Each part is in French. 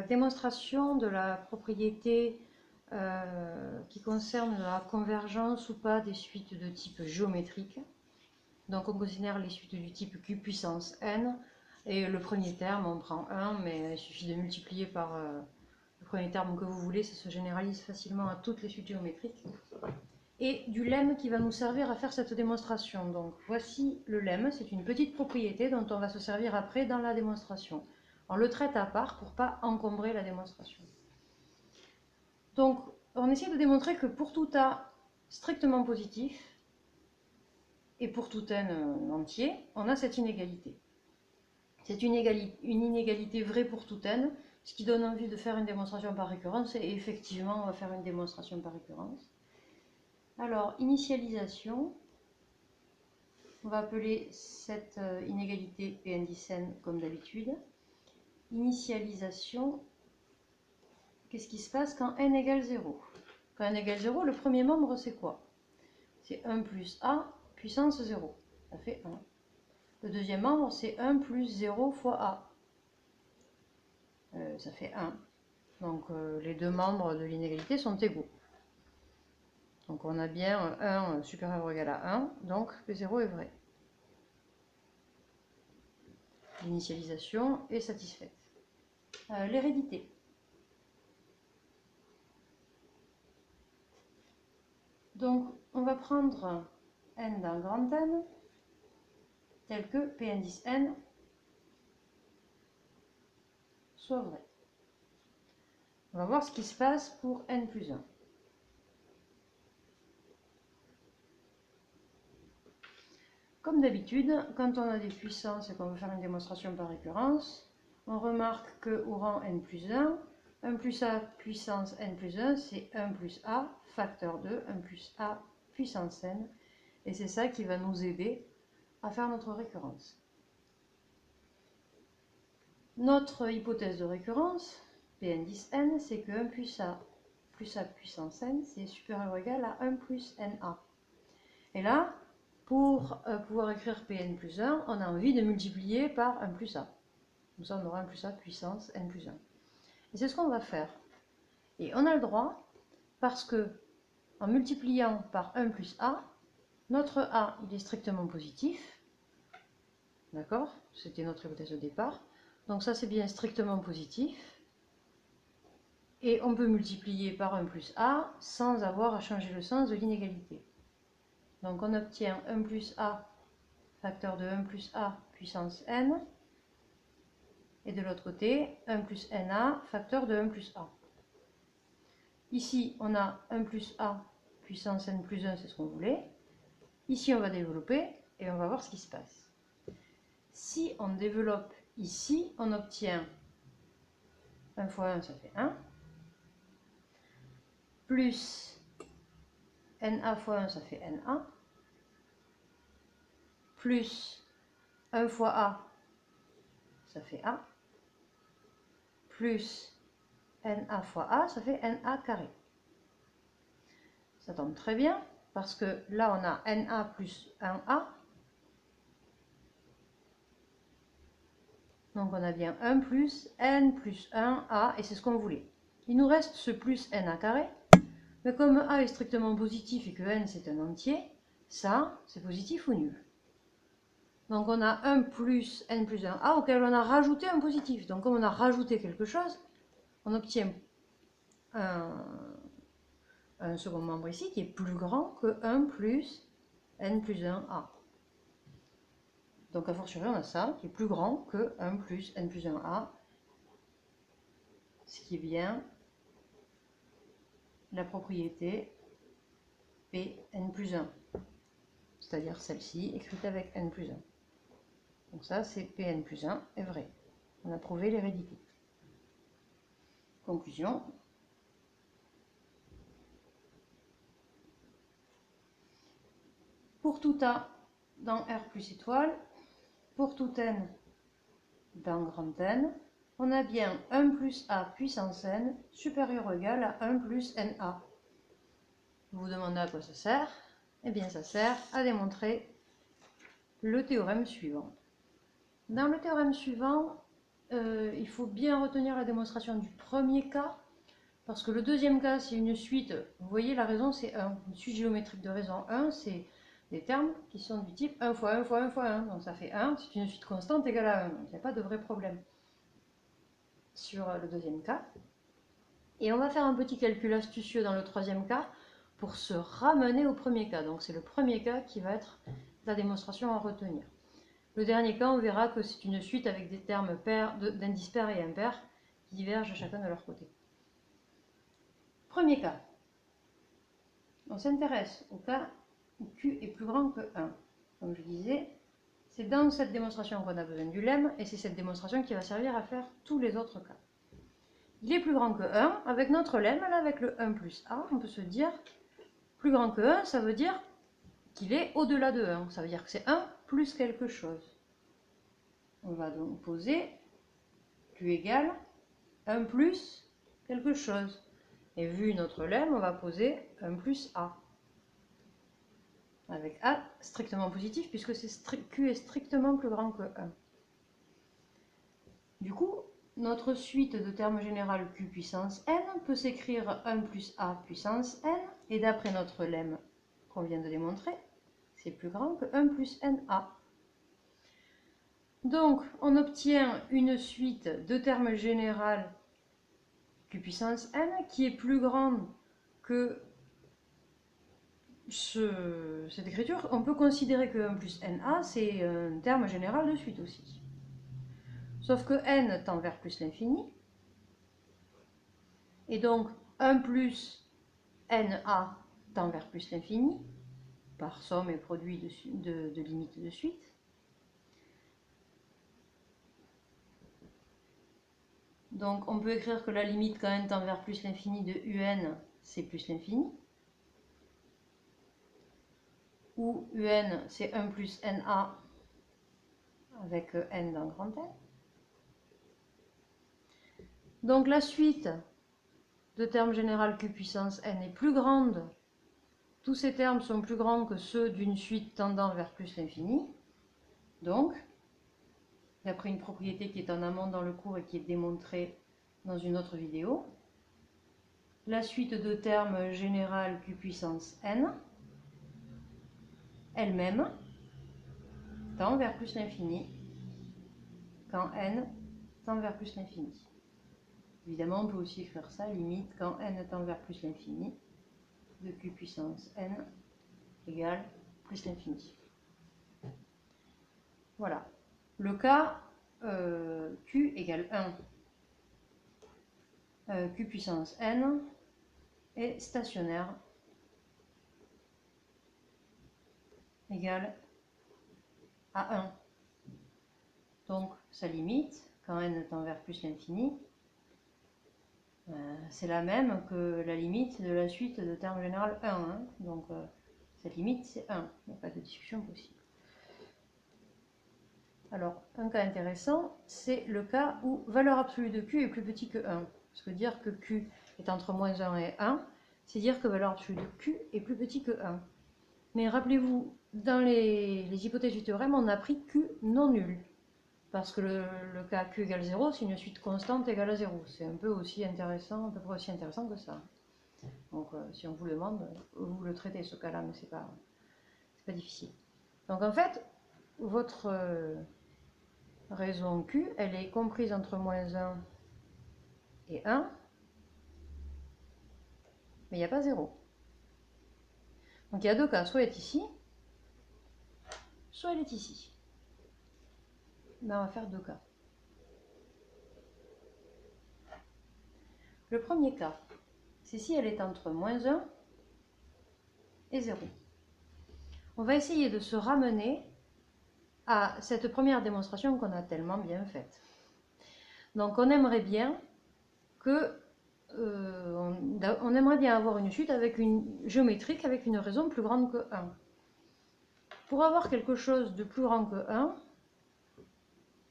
Démonstration de la propriété qui concerne la convergence ou pas des suites de type géométrique. Donc on considère les suites du type Q puissance n, et le premier terme on prend 1, mais il suffit de multiplier par le premier terme que vous voulez, ça se généralise facilement à toutes les suites géométriques. Et du lemme qui va nous servir à faire cette démonstration. Donc voici le lemme, c'est une petite propriété dont on va se servir après dans la démonstration. On le traite à part pour ne pas encombrer la démonstration. Donc on essaie de démontrer que pour tout A strictement positif, et pour tout n entier, on a cette inégalité. C'est une inégalité vraie pour tout n, ce qui donne envie de faire une démonstration par récurrence, et effectivement on va faire une démonstration par récurrence. Alors, initialisation, on va appeler cette inégalité Pn 10n comme d'habitude. Initialisation, qu'est-ce qui se passe quand n égale 0? Quand n égale 0, le premier membre c'est quoi? C'est 1 plus a puissance 0, ça fait 1. Le deuxième membre c'est 1 plus 0 fois a, ça fait 1. Donc les deux membres de l'inégalité sont égaux. Donc on a bien 1 supérieur ou égal à 1, donc P0 est vrai. L'initialisation est satisfaite. L'hérédité. Donc on va prendre n d'un grand N tel que Pn 10n soit vrai. On va voir ce qui se passe pour n plus 1. Comme d'habitude, quand on a des puissances et qu'on veut faire une démonstration par récurrence, on remarque qu'au rang n plus 1 plus a puissance n plus 1, c'est 1 plus a facteur 2, 1 plus a puissance n, et c'est ça qui va nous aider à faire notre récurrence. Notre hypothèse de récurrence, Pn 10n, c'est que 1 plus a puissance n, c'est supérieur ou égal à 1 plus na. Et là, pour pouvoir écrire Pn plus 1, on a envie de multiplier par 1 plus a. Comme ça, on aura 1 plus a puissance n plus 1. Et c'est ce qu'on va faire. Et on a le droit, parce que en multipliant par 1 plus a, notre a, il est strictement positif. D'accord? C'était notre hypothèse de départ. Donc ça, c'est bien strictement positif. Et on peut multiplier par 1 plus a sans avoir à changer le sens de l'inégalité. Donc on obtient 1 plus a facteur de 1 plus a puissance n. Et de l'autre côté, 1 plus na facteur de 1 plus a. Ici, on a 1 plus a puissance n plus 1, c'est ce qu'on voulait. Ici, on va développer et on va voir ce qui se passe. Si on développe ici, on obtient 1 fois 1, ça fait 1. Plus na fois 1, ça fait na. Plus 1 fois a, ça fait a. Plus na fois a, ça fait na carré. Ça tombe très bien, parce que là, on a na plus 1a. Donc on a bien 1 plus n plus 1a, et c'est ce qu'on voulait. Il nous reste ce plus na carré, mais comme a est strictement positif et que n c'est un entier, ça c'est positif ou nul. Donc on a 1 plus n plus 1a auquel on a rajouté un positif. Donc comme on a rajouté quelque chose, on obtient un second membre ici qui est plus grand que 1 plus n plus 1a. Donc a fortiori on a ça qui est plus grand que 1 plus n plus 1a, ce qui est bien la propriété Pn plus 1, c'est-à-dire celle-ci écrite avec n plus 1. Donc ça c'est Pn plus 1 est vrai. On a prouvé l'hérédité. Conclusion. Pour tout A dans R plus étoile, pour tout n dans grand N, on a bien 1 plus a puissance n supérieur ou égal à 1 plus na. Vous vous demandez à quoi ça sert? Eh bien ça sert à démontrer le théorème suivant. Dans le théorème suivant, il faut bien retenir la démonstration du premier cas, parce que le deuxième cas, c'est une suite, vous voyez, la raison c'est 1. Une suite géométrique de raison 1, c'est des termes qui sont du type 1 fois 1 fois 1 fois 1, donc ça fait 1, c'est une suite constante égale à 1, donc il n'y a pas de vrai problème sur le deuxième cas. Et on va faire un petit calcul astucieux dans le troisième cas pour se ramener au premier cas. Donc c'est le premier cas qui va être la démonstration à retenir. Le dernier cas, on verra que c'est une suite avec des termes d'indices pairs et impairs qui divergent chacun de leur côté. Premier cas. On s'intéresse au cas où Q est plus grand que 1. Comme je disais, c'est dans cette démonstration qu'on a besoin du lemme et c'est cette démonstration qui va servir à faire tous les autres cas. Il est plus grand que 1, avec notre lemme, là, avec le 1 plus A, on peut se dire, plus grand que 1, ça veut dire qu'il est au-delà de 1, ça veut dire que c'est 1 plus quelque chose. On va donc poser Q égale 1 plus quelque chose. Et vu notre lemme, on va poser 1 plus A. Avec A strictement positif, puisque Q est strictement plus grand que 1. Du coup, notre suite de termes général Q puissance n peut s'écrire 1 plus A puissance n, et d'après notre lemme qu'on vient de démontrer, c'est plus grand que 1 plus NA. Donc, on obtient une suite de termes général Q puissance n qui est plus grande que cette écriture. On peut considérer que 1 plus NA, c'est un terme général de suite aussi. Sauf que n tend vers plus l'infini. Et donc, 1 plus NA tend vers plus l'infini, par somme et produit de limites de suite. Donc, on peut écrire que la limite quand n tend vers plus l'infini de un, c'est plus l'infini. Ou un, c'est 1 plus NA avec n dans grand N. Donc, la suite de termes général Q puissance n est plus grande. Tous ces termes sont plus grands que ceux d'une suite tendant vers plus l'infini. Donc, d'après une propriété qui est en amont dans le cours et qui est démontrée dans une autre vidéo, la suite de termes général Q puissance n elle-même tend vers plus l'infini quand n tend vers plus l'infini. Évidemment, on peut aussi écrire ça, limite quand n tend vers plus l'infini de Q puissance n égale plus l'infini. Voilà. Le cas Q égale 1, Q puissance n est stationnaire égale à 1. Donc, sa limite, quand n tend vers plus l'infini, c'est la même que la limite de la suite de termes général 1. Hein. Donc, cette limite, c'est 1. Il n'y a pas de discussion possible. Alors, un cas intéressant, c'est le cas où valeur absolue de Q est plus petit que 1. Parce que dire que Q est entre moins 1 et 1, c'est dire que valeur absolue de Q est plus petit que 1. Mais rappelez-vous, dans les hypothèses du théorème, on a pris Q non nul. Parce que le cas Q égale 0, c'est une suite constante égale à 0. C'est un peu aussi intéressant, à peu près aussi intéressant que ça. Donc, si on vous le demande, vous le traitez ce cas-là, mais c'est pas difficile. Donc, en fait, votre raison Q, elle est comprise entre moins 1 et 1, mais il n'y a pas 0. Donc, il y a deux cas, soit elle est ici, soit elle est ici. Ben, on va faire deux cas. Le premier cas, c'est si elle est entre moins 1 et 0. On va essayer de se ramener à cette première démonstration qu'on a tellement bien faite. Donc on aimerait bien on aimerait bien avoir une suite avec une géométrique avec une raison plus grande que 1. Pour avoir quelque chose de plus grand que 1,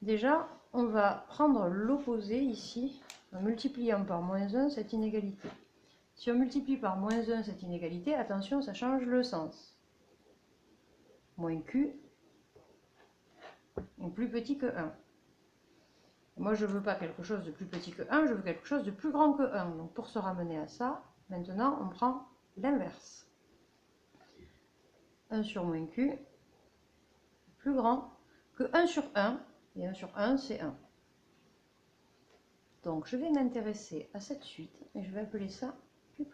déjà on va prendre l'opposé ici en multipliant par moins 1 cette inégalité. Si on multiplie par moins 1 cette inégalité, attention, ça change le sens. Moins Q est plus petit que 1. Moi, je ne veux pas quelque chose de plus petit que 1, je veux quelque chose de plus grand que 1. Donc, pour se ramener à ça, maintenant, on prend l'inverse. 1 sur moins q, plus grand que 1 sur 1, et 1 sur 1, c'est 1. Donc, je vais m'intéresser à cette suite, et je vais appeler ça q'.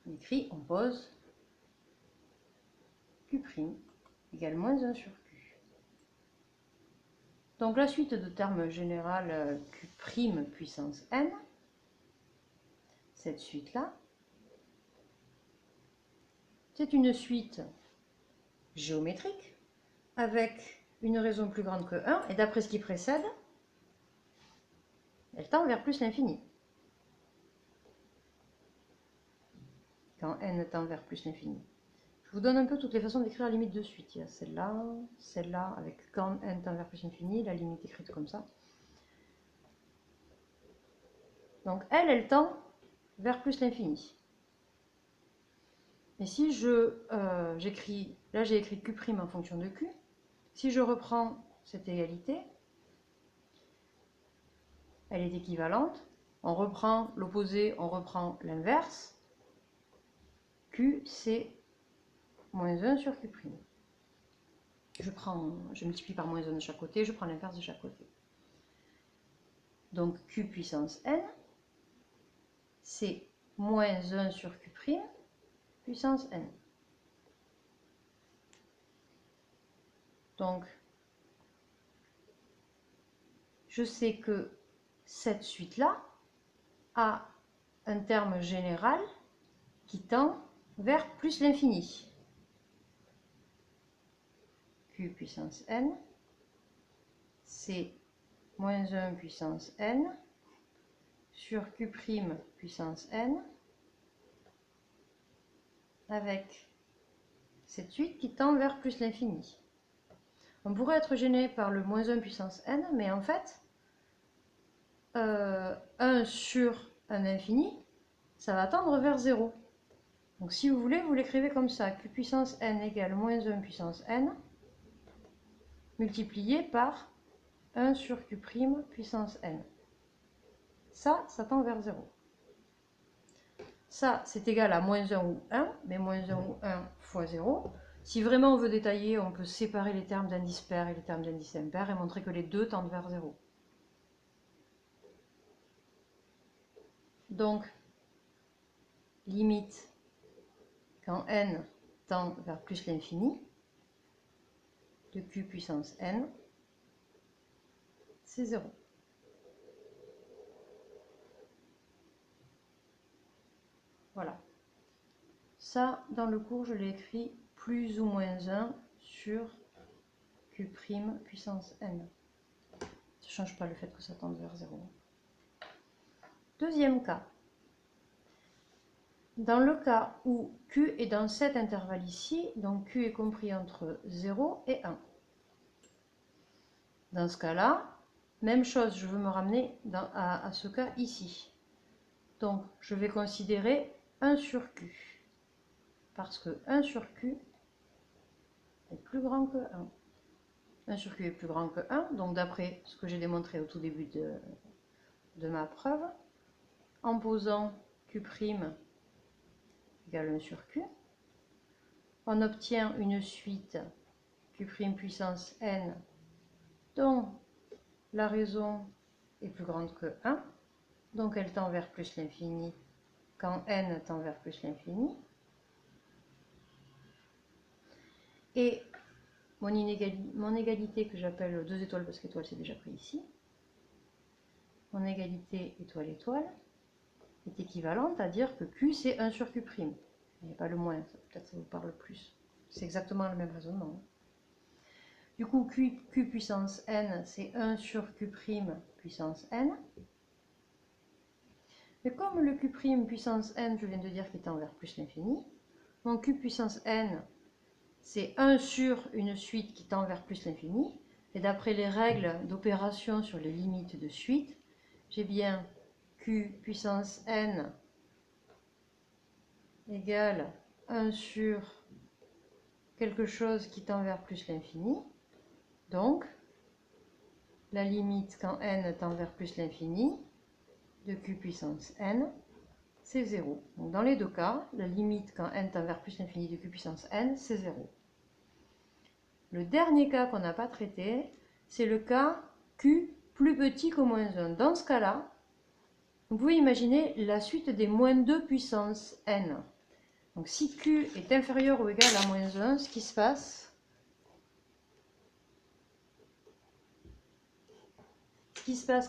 On écrit, on pose q' égale moins 1 sur q. Donc la suite de termes général q' puissance n, cette suite-là, c'est une suite géométrique avec une raison plus grande que 1, et d'après ce qui précède, elle tend vers plus l'infini. Quand n tend vers plus l'infini. Je vous donne un peu toutes les façons d'écrire la limite de suite. Il y a celle-là, avec quand n tend vers plus l'infini, la limite écrite comme ça. Donc elle tend vers plus l'infini. Et si j'écris, là j'ai écrit q' en fonction de q, si je reprends cette égalité, elle est équivalente, on reprend l'opposé, on reprend l'inverse, q c'est moins 1 sur q'. Je multiplie par moins 1 de chaque côté, je prends l'inverse de chaque côté. Donc q puissance n, c'est moins 1 sur q' puissance n. Donc, je sais que cette suite-là a un terme général qui tend vers plus l'infini. Q puissance n, c'est moins 1 puissance n sur q' puissance n avec cette suite qui tend vers plus l'infini. On pourrait être gêné par le moins 1 puissance n, mais en fait, 1 sur un infini, ça va tendre vers 0. Donc si vous voulez, vous l'écrivez comme ça, q puissance n égale moins 1 puissance n, multiplié par 1 sur q' puissance n. Ça tend vers 0. Ça, c'est égal à moins 1 ou 1, mais moins 1 ou 1 fois 0. Si vraiment on veut détailler, on peut séparer les termes d'indice pair et les termes d'indice impair et montrer que les deux tendent vers 0. Donc, limite, quand n tend vers plus l'infini, de q puissance n, c'est 0. Voilà. Ça, dans le cours, je l'ai écrit plus ou moins 1 sur q' puissance n. Ça ne change pas le fait que ça tende vers 0. Deuxième cas. Dans le cas où q est dans cet intervalle ici, donc q est compris entre 0 et 1. Dans ce cas-là, même chose, je veux me ramener à ce cas ici. Donc, je vais considérer 1 sur q. Parce que 1 sur q est plus grand que 1. 1 sur q est plus grand que 1, donc d'après ce que j'ai démontré au tout début de ma preuve, en posant q' égale 1 sur q, on obtient une suite q' puissance n dont la raison est plus grande que 1, donc elle tend vers plus l'infini quand n tend vers plus l'infini. Et mon égalité que j'appelle 2 étoiles parce qu'étoile c'est déjà pris ici, mon égalité étoile-étoile est équivalente à dire que q c'est 1 sur q'. Il n'y a pas le moins, peut-être ça vous parle plus. C'est exactement le même raisonnement. Du coup, q puissance n, c'est 1 sur q' puissance n. Mais comme le q' puissance n, je viens de dire qu'il tend vers plus l'infini, mon q puissance n, c'est 1 sur une suite qui tend vers plus l'infini. Et d'après les règles d'opération sur les limites de suite, j'ai bien q puissance n égale 1 sur quelque chose qui tend vers plus l'infini. Donc, la limite quand n tend vers plus l'infini de q puissance n, c'est 0. Donc, dans les deux cas, la limite quand n tend vers plus l'infini de q puissance n, c'est 0. Le dernier cas qu'on n'a pas traité, c'est le cas q plus petit que moins 1. Dans ce cas-là, vous pouvez imaginer la suite des moins 2 puissance n. Donc si q est inférieur ou égal à moins 1, ce qui se passe,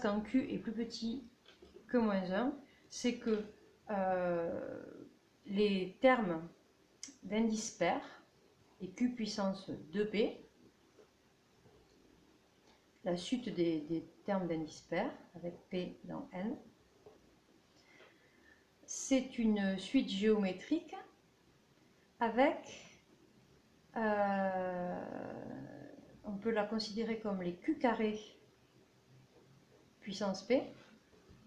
quand q est plus petit que moins 1, c'est que les termes d'indice pair et q puissance 2p, la suite des termes d'indice pair avec p dans n, c'est une suite géométrique avec, on peut la considérer comme les q carrés puissance p.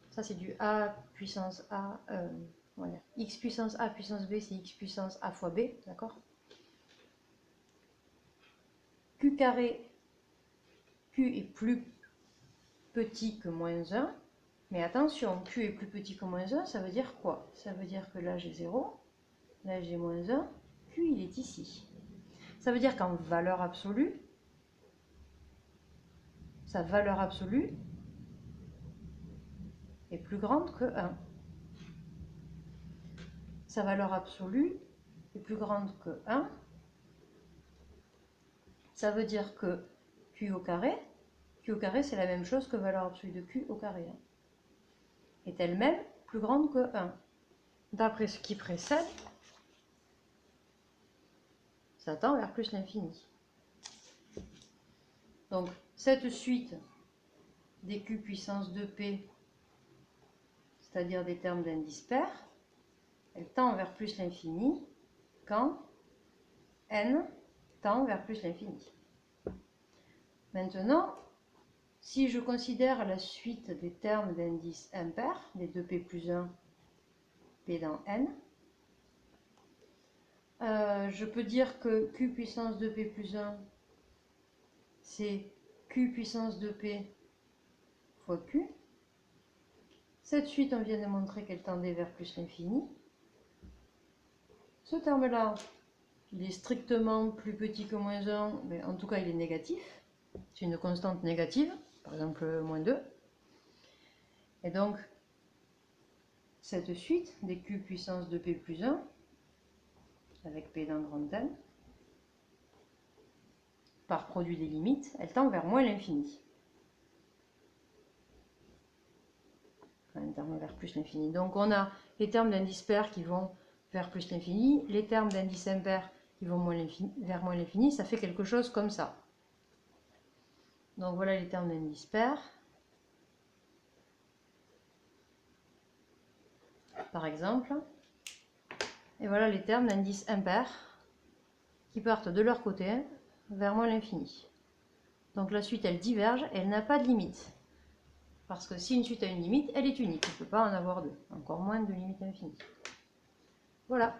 Ça c'est du a puissance a, voilà. X puissance a puissance b, c'est x puissance a fois b, d'accord? Q carré, q est plus petit que moins 1, mais attention, q est plus petit que moins 1, ça veut dire quoi? Ça veut dire que là j'ai 0, là j'ai moins 1, q il est ici. Ça veut dire qu'en valeur absolue, sa valeur absolue est plus grande que 1. Sa valeur absolue est plus grande que 1. Ça veut dire que q au carré c'est la même chose que valeur absolue de q au carré, est elle-même plus grande que 1. D'après ce qui précède, ça tend vers plus l'infini. Donc cette suite des q puissance 2p, c'est-à-dire des termes d'indice pair, elle tend vers plus l'infini quand n tend vers plus l'infini. Maintenant, si je considère la suite des termes d'indice impair, les 2p plus 1, p dans n, je peux dire que q puissance 2p plus 1, c'est q puissance 2p fois q. Cette suite, on vient de montrer qu'elle tendait vers plus l'infini. Ce terme-là, il est strictement plus petit que moins 1, mais en tout cas il est négatif. C'est une constante négative, par exemple moins 2. Et donc, cette suite des q puissance 2p plus 1, avec p dans grand N, par produit des limites, elle tend vers moins l'infini. Un terme vers plus l'infini. Donc on a les termes d'indice pair qui vont vers plus l'infini, les termes d'indice impair qui vont vers moins l'infini, ça fait quelque chose comme ça. Donc voilà les termes d'indice pair. Par exemple. Et voilà les termes d'indice impair qui partent de leur côté vers moins l'infini. Donc la suite elle diverge et elle n'a pas de limite. Parce que si une suite a une limite, elle est unique. On ne peut pas en avoir deux. Encore moins de limite infinie. Voilà.